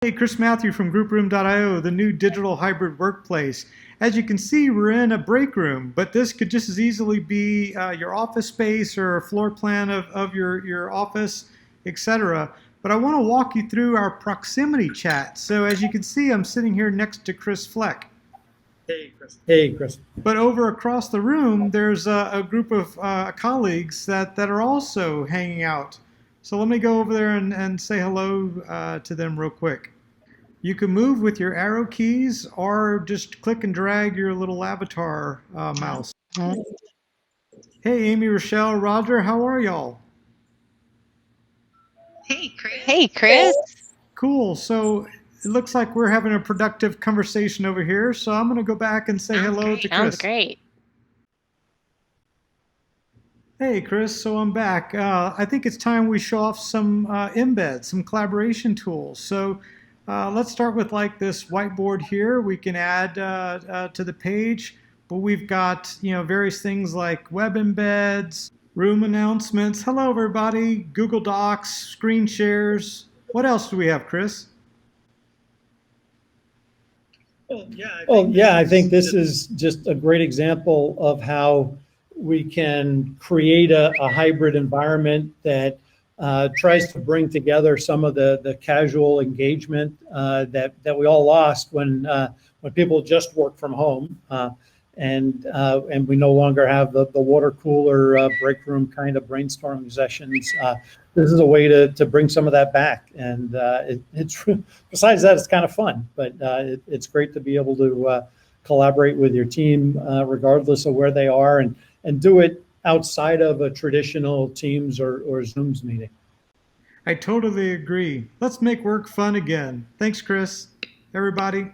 Hey, Chris Matthew from GroupRoom.io, the new digital hybrid workplace. As you can see, we're in a break room, but this could just as easily be your office space or a floor plan of your office, etc. But I want to walk you through our proximity chat. So as you can see, I'm sitting here next to Chris Fleck. Hey, Chris. Hey, Chris. But over across the room, there's a group of colleagues that are also hanging out. So let me go over there and say hello to them real quick. You can move with your arrow keys or just click and drag your little avatar mouse. Hey, Amy, Rochelle, Roger, how are y'all? Hey, Chris. Hey, Chris. Cool. So it looks like we're having a productive conversation over here. So I'm going to go back and say hello to Chris. Sounds great. Hey, Chris. So I'm back. I think it's time we show off some embeds, some collaboration tools. So let's start with like this whiteboard here. We can add to the page, but we've got various things like web embeds, room announcements. Hello, everybody. Google Docs, screen shares. What else do we have, Chris? I think this is just a great example of how we can create a hybrid environment that tries to bring together some of the casual engagement that we all lost when people just work from home, and we no longer have the water cooler break room kind of brainstorming sessions. This is a way to bring some of that back, and it's besides that, it's kind of fun. But it's great to be able to collaborate with your team regardless of where they are, and do it outside of a traditional Teams or Zooms meeting. I totally agree. Let's make work fun again. Thanks, Chris. Everybody.